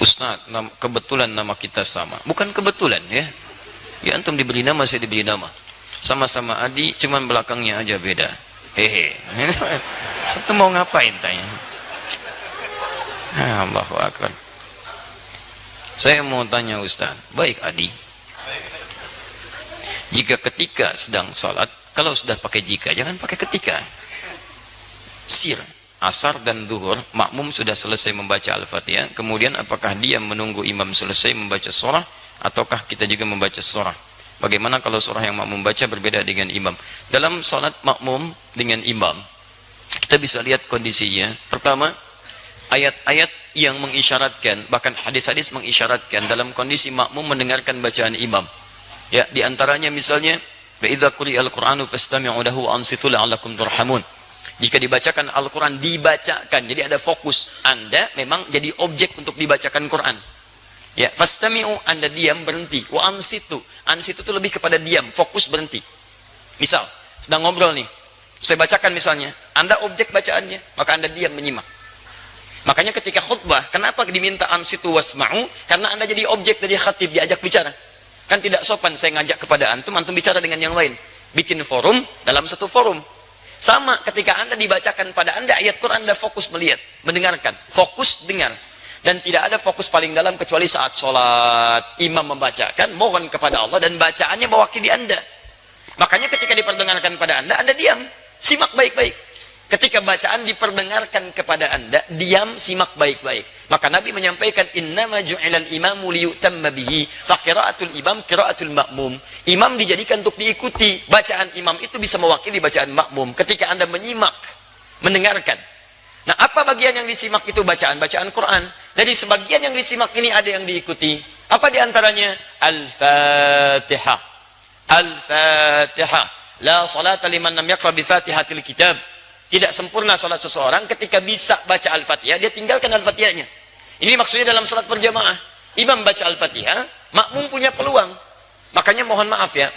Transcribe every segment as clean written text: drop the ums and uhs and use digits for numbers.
Ustaz, kebetulan nama kita sama. Bukan kebetulan ya. Ya antum diberi nama, saya diberi nama. Sama-sama Adi, cuman belakangnya aja beda. Hehe. Satu mau ngapain tanya? Allahu Akbar. Saya mau tanya Ustaz, baik Adi. Jika ketika sedang salat, kalau sudah pakai jika, jangan pakai ketika. Sir, asar dan zuhur, makmum sudah selesai membaca Al-Fatihah, kemudian apakah dia menunggu imam selesai membaca surah, ataukah kita juga membaca surah? Bagaimana kalau surah yang makmum baca berbeda dengan imam? Dalam salat makmum dengan imam, kita bisa lihat kondisinya. Pertama, ayat-ayat yang mengisyaratkan, bahkan hadis-hadis mengisyaratkan dalam kondisi makmum mendengarkan bacaan imam. Ya, di antaranya misalnya, wa idza quri'al Qur'anu fastami'u lahu wa ansitu la'allakum turhamun. Jika dibacakan Al-Quran, dibacakan, jadi ada fokus. Anda memang jadi objek untuk dibacakan Quran. Ya, fastami'u, Anda diam, berhenti. Wa ansitu, ansitu itu lebih kepada diam, fokus, berhenti. Misal, sedang ngobrol nih, saya bacakan misalnya, Anda objek bacaannya, maka Anda diam menyimak. Makanya ketika khutbah, kenapa diminta ansitu wasma'u? Karena Anda jadi objek dari khatib, diajak bicara. Kan tidak sopan saya ngajak kepada antum bicara dengan yang lain. Bikin forum dalam satu forum. Sama ketika Anda dibacakan pada Anda ayat Quran, Anda fokus melihat, mendengarkan, fokus dengar. Dan tidak ada fokus paling dalam kecuali saat sholat. Imam membacakan, mohon kepada Allah, dan bacaannya mewakili Anda. Makanya ketika diperdengarkan pada Anda diam, simak baik-baik. Ketika bacaan diperdengarkan kepada Anda, diam, simak baik-baik. Maka Nabi menyampaikan, innama ju'ilal imamu liyutamma bihi, fa qira'atul imam qira'atul ma'mum. Imam dijadikan untuk diikuti. Bacaan imam itu bisa mewakili bacaan makmum. Ketika Anda menyimak, mendengarkan. Nah, apa bagian yang disimak itu? Bacaan Quran. Jadi sebagian yang disimak ini ada yang diikuti. Apa diantaranya? Al-Fatihah. Al-Fatihah. La salata liman lam yaqra bi Fatihatil kitab. Tidak sempurna salat seseorang ketika bisa baca Al-Fatihah, dia tinggalkan Al-Fatihahnya. Ini maksudnya dalam salat berjamaah. Imam baca Al-Fatihah, makmum punya peluang. Makanya mohon maaf ya,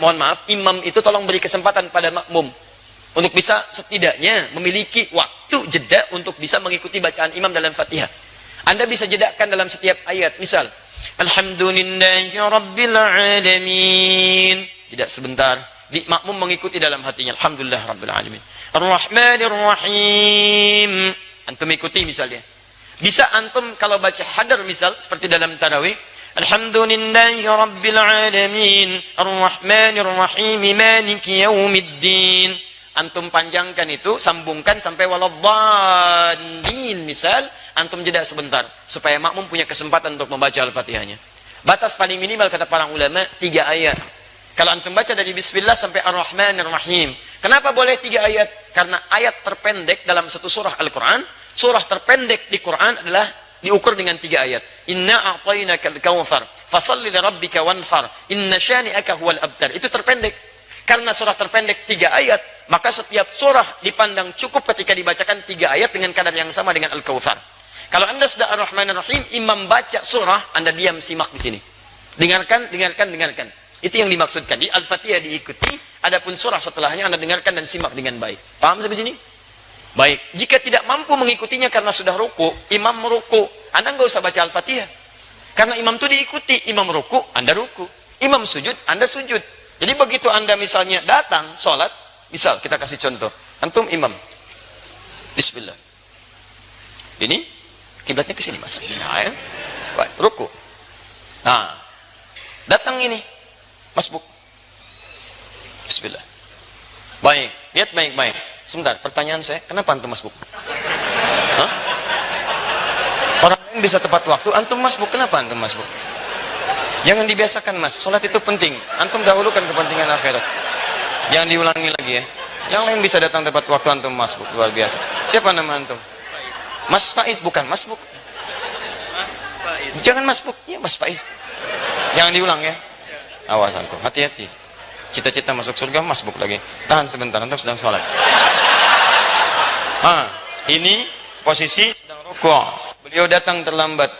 imam itu tolong beri kesempatan pada makmum untuk bisa setidaknya memiliki waktu jeda untuk bisa mengikuti bacaan imam dalam Fatihah. Anda bisa jedakan dalam setiap ayat. Misal, Alhamdulillahi Rabbil Alamin. Jeda sebentar. Makmum mengikuti dalam hatinya. Alhamdulillah Rabbil Alamin. Ar-Rahmanir Rahim. Antum ikuti misalnya. Bisa antum kalau baca hadar misal seperti dalam tarawih, Alhamdulillahi Rabbil Alamin, Ar-Rahmanir Rahim, Maliki Yaumiddin. Antum panjangkan itu, sambungkan sampai waladhdallin misal, antum jeda sebentar supaya makmum punya kesempatan untuk membaca Al-Fatihahnya. Batas paling minimal kata para ulama 3 ayat. Kalau antum baca dari Bismillah sampai Ar-Rahmanir Rahim. Kenapa boleh 3 ayat? Karena ayat terpendek dalam satu surah Al-Quran, surah terpendek di Quran adalah diukur dengan 3 ayat. Inna a'tainakal kautsar, fasalli lirabbika wanhar, inna syani'aka huwal abtar. Itu terpendek. Karena surah terpendek 3 ayat, maka setiap surah dipandang cukup ketika dibacakan 3 ayat dengan kadar yang sama dengan Al-Kautsar. Kalau Anda sudah Ar-Rahmanir Rahim, imam baca surah, Anda diam simak di sini. Dengarkan. Itu yang dimaksudkan. Di Al-Fatihah diikuti, adapun surah setelahnya Anda dengarkan dan simak dengan baik. Paham sampai sini? Baik. Jika tidak mampu mengikutinya karena sudah ruku, imam meruku, Anda nggak usah baca Al-Fatihah. Karena imam itu diikuti. Imam ruku, Anda ruku. Imam sujud, Anda sujud. Jadi begitu Anda misalnya datang, sholat, misal kita kasih contoh. Antum imam. Bismillah. Ini, kiblatnya ke sini mas. Nah, ya. Baik, ruku. Nah, datang ini. Masbuk. Bismillah. Baik, lihat baik-baik. Sebentar, pertanyaan saya, kenapa antum masbuk? Hah? Orang lain bisa tepat waktu, antum masbuk, kenapa antum masbuk? Jangan dibiasakan mas, sholat itu penting. Antum dahulukan kepentingan akhirat. Jangan diulangi lagi ya. Yang lain bisa datang tepat waktu, antum masbuk, luar biasa. Siapa nama antum? Mas Faiz, bukan masbuk. Jangan masbuk, ya Mas Faiz. Jangan diulang ya. Awas antum, hati-hati. Cita-cita masuk surga, masbuk lagi. Tahan sebentar, antum sedang sholat. Ini posisi sedang rukuk. Beliau datang terlambat,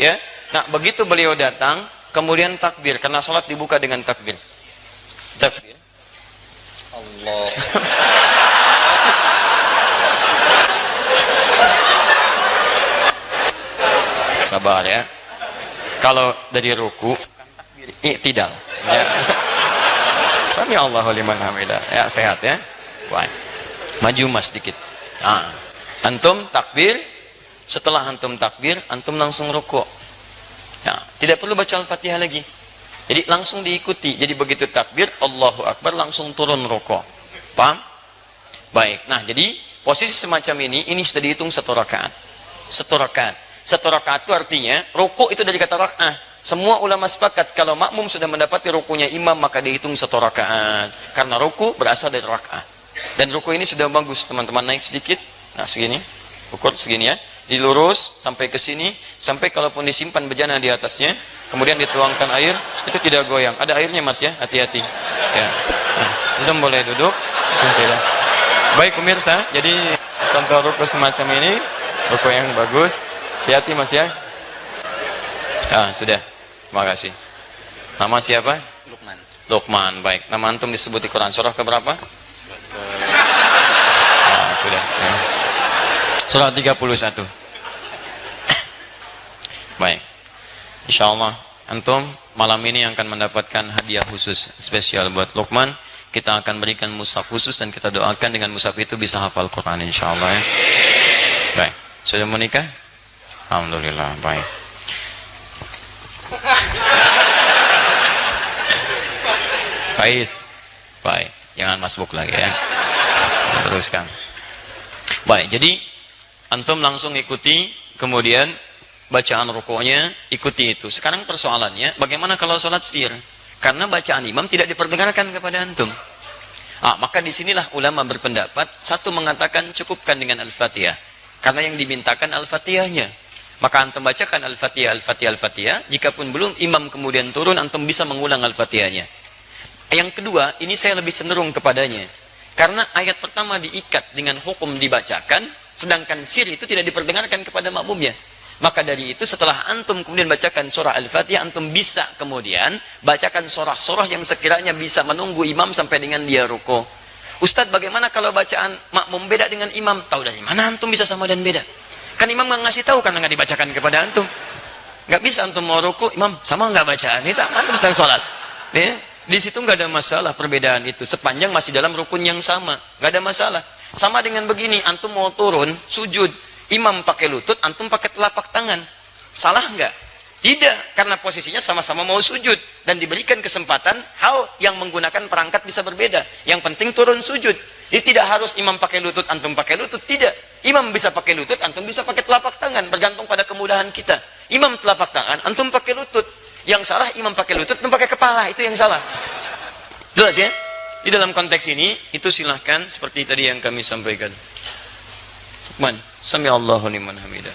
ya. Nah, begitu beliau datang, kemudian takbir, karena sholat dibuka dengan takbir. Takbir. Allah. Sabar ya. Kalau dari ruku, i'tidal. Ya. Sami Allahu liman hamidah. Ya, sehat ya. Baik. Maju mas sedikit. Nah, antum takbir, setelah antum takbir, antum langsung rukuk. Ya, tidak perlu baca Al-Fatihah lagi. Jadi langsung diikuti. Jadi begitu takbir, Allahu Akbar, langsung turun rukuk. Paham? Baik. Nah, jadi posisi semacam ini sudah dihitung 1 rakaat. 1 rakaat. 1 rakaat itu artinya rukuk itu dari kata rak'ah. Semua ulama sepakat kalau makmum sudah mendapati rukunya imam maka dihitung 1 rakaat. Karena ruku berasal dari rak'ah. Dan ruku ini sudah bagus, teman-teman, naik sedikit. Nah, segini. Ukur segini ya. Dilurus sampai ke sini, sampai kalaupun disimpan bejana di atasnya, kemudian dituangkan air, itu tidak goyang. Ada airnya mas ya, hati-hati. Ya. Nah, antum boleh duduk. Tidak. Baik pemirsa, jadi contoh ruku semacam ini, ruku yang bagus. Hati-hati mas ya. Ah, sudah. Terima kasih. Nama siapa? Lukman. Lukman. Baik. Nama antum disebut di Quran surah keberapa? Sudah. Ya. Surah 31. Baik. Insyaallah antum malam ini akan mendapatkan hadiah khusus spesial buat Lukman. Kita akan berikan mushaf khusus dan kita doakan dengan mushaf itu bisa hafal Quran insyaallah ya. Baik. Sudah menikah? Alhamdulillah. Baik. Faiz. Baik. Jangan masbuk lagi ya. Teruskan. Baik, jadi antum langsung ikuti, kemudian bacaan rukuknya ikuti itu. Sekarang persoalannya, bagaimana kalau sholat sir? Karena bacaan imam tidak diperdengarkan kepada antum. Maka disinilah ulama berpendapat, satu mengatakan cukupkan dengan Al-Fatihah. Karena yang dimintakan Al-Fatihahnya. Maka antum bacakan Al-Fatihah, Al-Fatihah, Al-Fatihah. Jikapun belum imam kemudian turun, antum bisa mengulang Al-Fatihahnya. Yang kedua, ini saya lebih cenderung kepadanya. Karena ayat pertama diikat dengan hukum dibacakan, sedangkan sir itu tidak diperdengarkan kepada makmumnya. Maka dari itu setelah antum kemudian bacakan surah Al-Fatihah, antum bisa kemudian bacakan surah-surah yang sekiranya bisa menunggu imam sampai dengan dia ruku. Ustadz, bagaimana kalau bacaan makmum beda dengan imam? Tahu dari mana antum bisa sama dan beda? Kan imam nggak ngasih tahu karena nggak dibacakan kepada antum. Nggak bisa antum mau ruku, imam sama nggak bacaan? Ini sama antum sedang sholat. Ya? Di situ nggak ada masalah perbedaan itu sepanjang masih dalam rukun yang sama, nggak ada masalah. Sama dengan begini, antum mau turun sujud, imam pakai lutut, antum pakai telapak tangan, salah nggak? Tidak, karena posisinya sama-sama mau sujud dan diberikan kesempatan hal yang menggunakan perangkat bisa berbeda. Yang penting turun sujud. Jadi tidak harus imam pakai lutut, antum pakai lutut, tidak. Imam bisa pakai lutut, antum bisa pakai telapak tangan, bergantung pada kemudahan kita. Imam telapak tangan, antum pakai lutut. Yang salah imam pakai lutut, antum pakai kepala, itu yang salah. Jelas ya? Di dalam konteks ini, itu silahkan seperti tadi yang kami sampaikan. Man, sami Allahu liman hamidah.